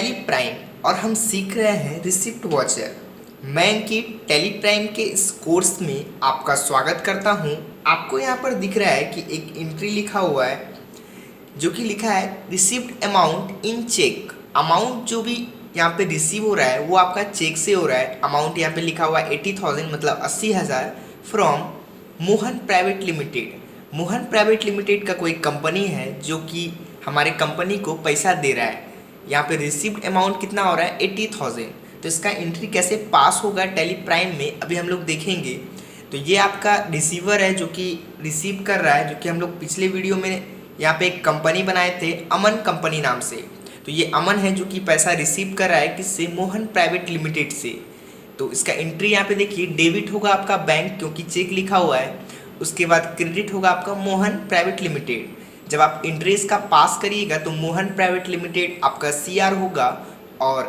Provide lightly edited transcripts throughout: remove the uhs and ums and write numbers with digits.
Tally prime और हम सीख रहे हैं रिसिप्ट वॉचर। मैं इनकी टैली प्राइम के इस कोर्स में आपका स्वागत करता हूं। आपको यहां पर दिख रहा है कि एक एंट्री लिखा हुआ है जो कि लिखा है receipt amount in cheque. Amount जो भी यहाँ पे रिसीव हो रहा है वो आपका चेक से हो रहा है। अमाउंट यहाँ पे लिखा हुआ है 80,000 मतलब 80,000 from Mohan private limited. Mohan private limited का कोई कंपनी है जो कि हमारे कंपनी को पैसा दे रहा है। यहाँ पे रिसीव्ड अमाउंट कितना हो रहा है 80,000। तो इसका एंट्री कैसे पास होगा टैली प्राइम में अभी हम लोग देखेंगे। तो ये आपका रिसीवर है जो कि रिसीव कर रहा है, जो कि हम लोग पिछले वीडियो में यहाँ पे एक कंपनी बनाए थे अमन कंपनी नाम से। तो ये अमन है जो कि पैसा रिसीव कर रहा है किससे, मोहन प्राइवेट लिमिटेड से। तो इसका एंट्री यहाँ पे देखिए डेबिट होगा आपका बैंक क्योंकि चेक लिखा हुआ है, उसके बाद क्रेडिट होगा आपका मोहन प्राइवेट लिमिटेड। जब आप इंटरेस्ट का पास करिएगा तो मोहन प्राइवेट लिमिटेड आपका सीआर होगा और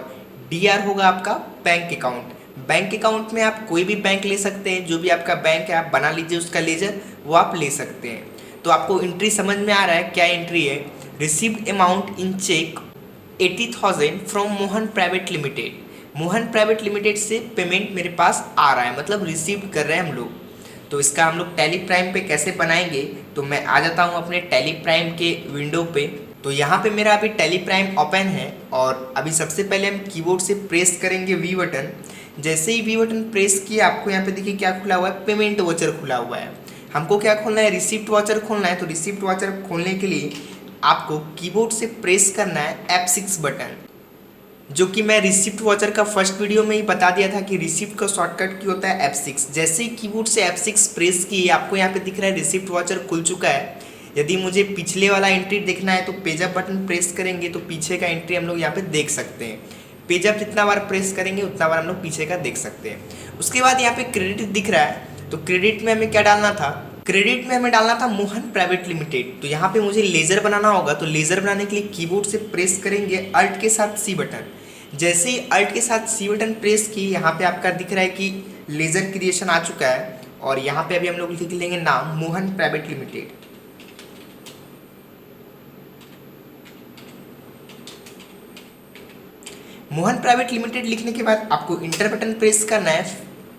डीआर होगा आपका बैंक अकाउंट। बैंक अकाउंट में आप कोई भी बैंक ले सकते हैं, जो भी आपका बैंक है आप बना लीजिए उसका लेजर, वो आप ले सकते हैं। तो आपको एंट्री समझ में आ रहा है क्या एंट्री है, received amount in cheque 80,000 from Mohan private limited. Mohan private limited से पेमेंट मेरे पास आ रहा है, मतलब रिसीव कर रहे हैं हम लोग। तो इसका हम लोग टैली प्राइम पे कैसे बनाएंगे, तो मैं आ जाता हूँ अपने टैली प्राइम के विंडो पे। तो यहाँ पे मेरा अभी टैली प्राइम ओपन है और अभी सबसे पहले हम कीबोर्ड से प्रेस करेंगे वी बटन। जैसे ही वी बटन प्रेस किया आपको यहाँ पे देखिए क्या खुला हुआ है, पेमेंट वॉचर खुला हुआ है। हमको क्या खोलना है, रिसिप्ट वॉचर खोलना है। तो रिसिप्ट वॉचर खोलने के लिए आपको कीबोर्ड से प्रेस करना है F6 बटन, जो कि मैं रिसिप्ट वॉचर का फर्स्ट वीडियो में ही बता दिया था कि रिसिप्ट का शॉर्टकट की होता है F6। जैसे ही कीबोर्ड से F6 प्रेस किए आपको यहाँ पे दिख रहा है रिसिप्ट वॉचर खुल चुका है। यदि मुझे पिछले वाला एंट्री देखना है तो पेजअप बटन प्रेस करेंगे तो पीछे का एंट्री हम लोग यहाँ पे देख सकते हैं। पेजअप जितना बार प्रेस करेंगे उतना बार हम लोग पीछे का देख सकते हैं। उसके बाद यहाँ पे क्रेडिट दिख रहा है, तो क्रेडिट में हमें क्या डालना था, क्रेडिट में हमें डालना था मोहन प्राइवेट लिमिटेड। तो यहाँ पे मुझे लेजर बनाना होगा, तो लेजर बनाने के लिए कीबोर्ड से प्रेस करेंगे अल्ट के साथ सी बटन। जैसे ही अल्ट के साथ सी बटन प्रेस की यहाँ पे आपका दिख रहा है कि लेजर क्रिएशन आ चुका है और यहाँ पे अभी हम लोग लिख लेंगे नाम Mohan private limited. Mohan private limited लिखने के बाद आपको इंटर बटन प्रेस करना है।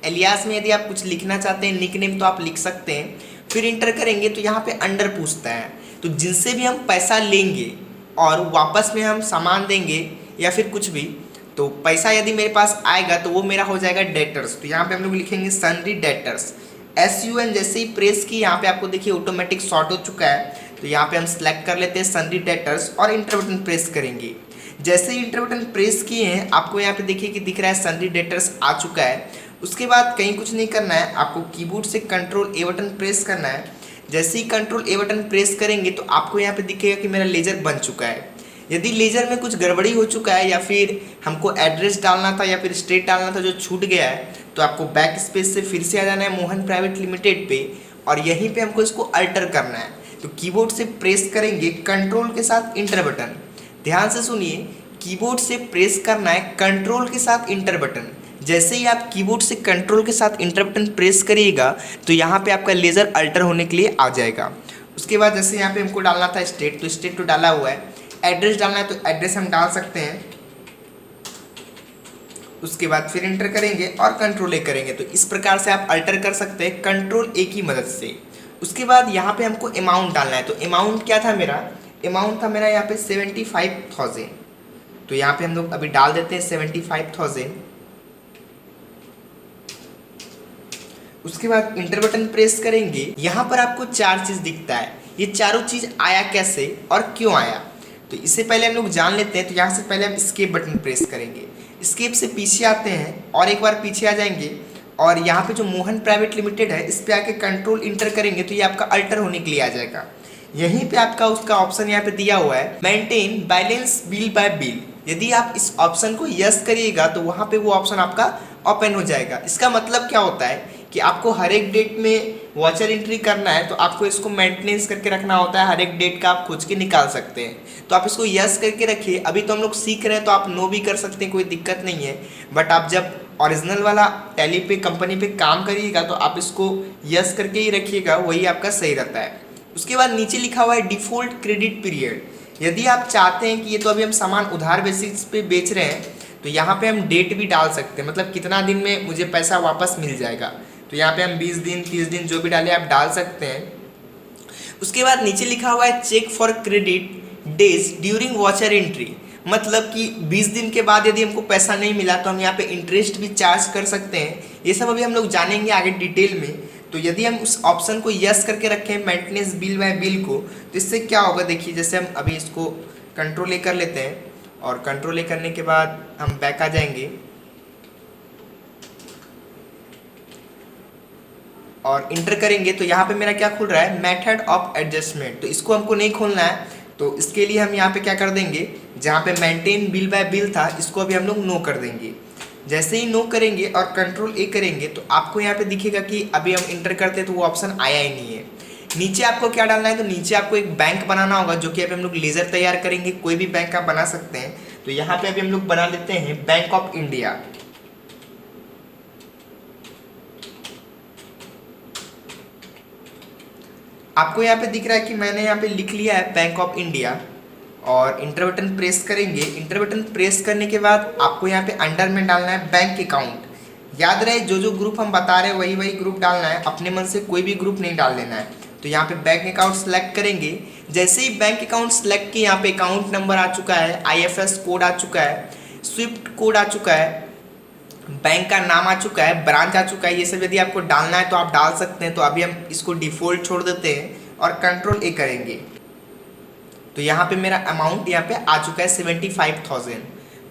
एलियास में यदि आप कुछ लिखना चाहते हैं निक नेम तो आप लिख सकते हैं, फिर इंटर करेंगे तो यहाँ पे अंडर पूछता है। तो जिनसे भी हम पैसा लेंगे और वापस में हम सामान देंगे या फिर कुछ भी, तो पैसा यदि मेरे पास आएगा तो वो मेरा हो जाएगा डेटर्स। तो यहाँ पे हम लोग लिखेंगे सन्ड्री डेटर्स SUN। जैसे ही प्रेस की यहाँ पे आपको देखिए ऑटोमेटिक सॉर्ट हो चुका है। तो यहाँ पे हम सिलेक्ट कर लेते हैं सन्ड्री डेटर्स और इंटर बटन प्रेस करेंगे। जैसे ही इंटर बटन प्रेस किए हैं आपको यहाँ पे देखिए कि दिख रहा है सन्ड्री डेटर्स आ चुका है। उसके बाद कहीं कुछ नहीं करना है, आपको कीबोर्ड से कंट्रोल A बटन प्रेस करना है। जैसे ही कंट्रोल A बटन प्रेस करेंगे तो आपको यहाँ पे दिखेगा कि मेरा लेजर बन चुका है। यदि लेजर में कुछ गड़बड़ी हो चुका है या फिर हमको एड्रेस डालना था या फिर स्टेट डालना था जो छूट गया है, तो आपको बैक स्पेस से फिर से आ जाना है मोहन प्राइवेट लिमिटेड पे और यहीं पे हमको इसको अल्टर करना है। तो कीबोर्ड से प्रेस करेंगे कंट्रोल के साथ इंटर बटन। ध्यान से सुनिए, कीबोर्ड से प्रेस करना है कंट्रोल के साथ इंटर बटन। जैसे ही आप कीबोर्ड से कंट्रोल के साथ इंटर बटन प्रेस करिएगा तो यहाँ पे आपका लेजर अल्टर होने के लिए आ जाएगा। उसके बाद जैसे यहाँ पे हमको डालना था स्टेट, तो स्टेट तो डाला हुआ है। एड्रेस डालना है तो एड्रेस हम डाल सकते हैं। उसके बाद फिर इंटर करेंगे और कंट्रोल A करेंगे। तो इस प्रकार से आप अल्टर कर सकते हैं कंट्रोल A की मदद से। उसके बाद यहाँ पे हमको अमाउंट डालना है। तो अमाउंट क्या था मेरा, अमाउंट था मेरा यहाँ पे 75,000। तो यहाँ पे हम लोग अभी डाल देते हैं 75,000। उसके बाद इंटर बटन प्रेस करेंगे। यहाँ पर आपको चार चीज़ दिखता है, ये चारों चीज़ आया कैसे और क्यों आया, तो इससे पहले हम लोग जान लेते हैं। तो यहाँ से पहले हम स्केप बटन प्रेस करेंगे। स्केप से पीछे आते हैं और एक बार पीछे आ जाएंगे और यहाँ पे जो मोहन प्राइवेट लिमिटेड है इस पे आके कंट्रोल इंटर करेंगे तो ये आपका अल्टर होने के लिए आ जाएगा। यहीं पे आपका उसका ऑप्शन यहाँ पे दिया हुआ है maintain balance bill bye bill. यदि आप इस ऑप्शन को यस करिएगा तो वहाँ पे वो ऑप्शन आपका ओपन हो जाएगा। इसका मतलब क्या होता है कि आपको हर एक डेट में वॉचर एंट्री करना है तो आपको इसको मेंटेनेंस करके रखना होता है। हर एक डेट का आप खोज के निकाल सकते हैं, तो आप इसको यस करके रखिए। अभी तो हम लोग सीख रहे हैं तो आप नो भी कर सकते हैं, कोई दिक्कत नहीं है। बट आप जब ओरिजिनल वाला टैली पे कंपनी पे काम करिएगा तो आप इसको यस करके ही रखिएगा, वही आपका सही रहता है। उसके बाद नीचे लिखा हुआ है डिफ़ॉल्ट क्रेडिट पीरियड। यदि आप चाहते हैं कि ये तो अभी हम सामान उधार बेसिस पे बेच रहे हैं, तो यहाँ पे हम डेट भी डाल सकते हैं, मतलब कितना दिन में मुझे पैसा वापस मिल जाएगा। तो यहाँ पे हम 20 दिन 30 दिन जो भी डाले आप डाल सकते हैं। उसके बाद नीचे लिखा हुआ है cheque for credit days during voucher entry, मतलब कि 20 दिन के बाद यदि हमको पैसा नहीं मिला तो हम यहाँ पे इंटरेस्ट भी चार्ज कर सकते हैं। ये सब अभी हम लोग जानेंगे आगे डिटेल में। तो यदि हम उस ऑप्शन को यस करके रखें मेंटेनेंस बिल बाय बिल को, तो इससे क्या होगा देखिए, जैसे हम अभी इसको कंट्रोल ए कर लेते हैं और कंट्रोल ए करने के बाद हम बैक आ जाएंगे और इंटर करेंगे, तो यहाँ पे मेरा क्या खुल रहा है, मेथड ऑफ एडजस्टमेंट। तो इसको हमको नहीं खोलना है, तो इसके लिए हम यहाँ पे क्या कर देंगे, जहाँ पे मेंटेन बिल बाय बिल था इसको अभी हम लोग नो कर देंगे। जैसे ही नो करेंगे और कंट्रोल ए करेंगे तो आपको यहाँ पे दिखेगा कि अभी हम इंटर करते हैं तो वो ऑप्शन आया ही नहीं है। नीचे आपको क्या डालना है, तो नीचे आपको एक बैंक बनाना होगा, जो कि अभी हम लोग लेजर तैयार करेंगे, कोई भी बैंक आप बना सकते हैं। तो यहाँ पे अभी हम लोग बना लेते हैं बैंक ऑफ इंडिया। आपको यहाँ पे दिख रहा है कि मैंने यहाँ पे लिख लिया है बैंक ऑफ इंडिया और इंटर बटन प्रेस करेंगे। इंटर बटन प्रेस करने के बाद आपको यहाँ पे अंडर में डालना है बैंक अकाउंट। याद रहे जो जो ग्रुप हम बता रहे हैं वही वही ग्रुप डालना है, अपने मन से कोई भी ग्रुप नहीं डाल लेना है। तो यहाँ पे बैंक अकाउंट सेलेक्ट करेंगे। जैसे ही बैंक अकाउंट सेलेक्ट किए, यहाँ पे अकाउंट नंबर आ चुका है, IFS कोड आ चुका है, स्विफ्ट कोड आ चुका है, बैंक का नाम आ चुका है, ब्रांच आ चुका है। ये सब यदि आपको डालना है तो आप डाल सकते हैं। तो अभी हम इसको डिफ़ॉल्ट छोड़ देते हैं और कंट्रोल ए करेंगे। तो यहाँ पे मेरा अमाउंट यहाँ पे आ चुका है 75,000।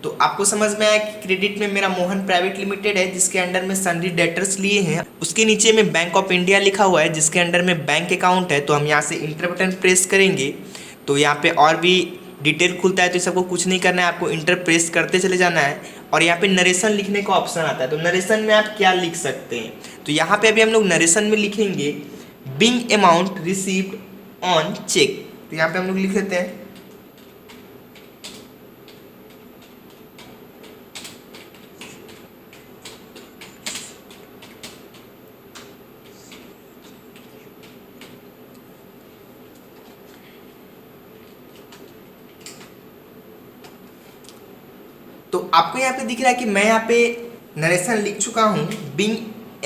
तो आपको समझ में आया कि क्रेडिट में मेरा मोहन प्राइवेट लिमिटेड है, जिसके अंडर में सन्ड्री डेटर्स लिए हैं। उसके नीचे में बैंक ऑफ इंडिया लिखा हुआ है, जिसके अंडर में बैंक अकाउंट है। तो हम यहाँ से इंटर बटन प्रेस करेंगे तो यहाँ पे और भी डिटेल खुलता है। तो सबको कुछ नहीं करना है, आपको इंटर प्रेस करते चले जाना है और यहाँ पे नरेशन लिखने का ऑप्शन आता है। तो नरेशन में आप क्या लिख सकते हैं, तो यहाँ पे अभी हम लोग नरेशन में लिखेंगे being amount received on cheque. तो यहाँ पे हम लोग लिख लेते हैं तो आपको यहाँ पे दिख रहा है कि मैं यहाँ पे नरेशन लिख चुका हूँ being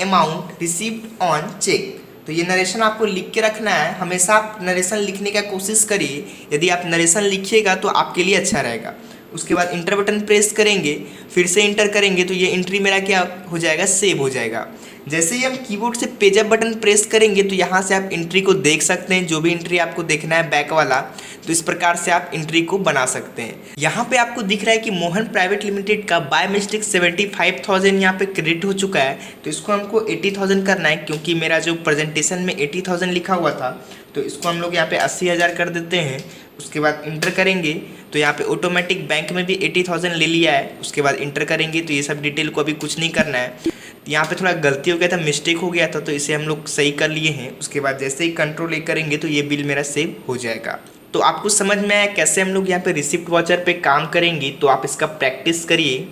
amount received on cheque. तो ये नरेशन आपको लिख के रखना है, हमेशा आप नरेशन लिखने का कोशिश करिए। यदि आप नरेशन लिखिएगा तो आपके लिए अच्छा रहेगा। उसके बाद इंटर बटन प्रेस करेंगे, फिर से इंटर करेंगे तो ये एंट्री मेरा क्या हो जाएगा, सेव हो जाएगा। जैसे ही हम कीबोर्ड से पेज अप बटन प्रेस करेंगे तो यहाँ से आप एंट्री को देख सकते हैं, जो भी एंट्री आपको देखना है बैक वाला। तो इस प्रकार से आप एंट्री को बना सकते हैं। यहाँ पे आपको दिख रहा है कि मोहन प्राइवेट लिमिटेड का बाय मिस्टेक 75,000 यहाँ पे क्रेडिट हो चुका है। तो इसको हमको 80,000 करना है, क्योंकि मेरा जो प्रेजेंटेशन में 80,000 लिखा हुआ था। तो इसको हम लोग यहाँ पे 80,000 कर देते हैं। उसके बाद इंटर करेंगे तो यहाँ पे ऑटोमेटिक बैंक में भी 80,000 ले लिया है। उसके बाद इंटर करेंगे तो ये सब डिटेल को अभी कुछ नहीं करना है। यहाँ पे थोड़ा गलती हो गया था, मिस्टेक हो गया था, तो इसे हम लोग सही कर लिए हैं। उसके बाद जैसे ही कंट्रोल ए करेंगे तो ये बिल मेरा सेव हो जाएगा। तो आपको समझ में आया कैसे हम लोग यहाँ पे रिसिप्ट वॉचर पे काम करेंगे। तो आप इसका प्रैक्टिस करिए।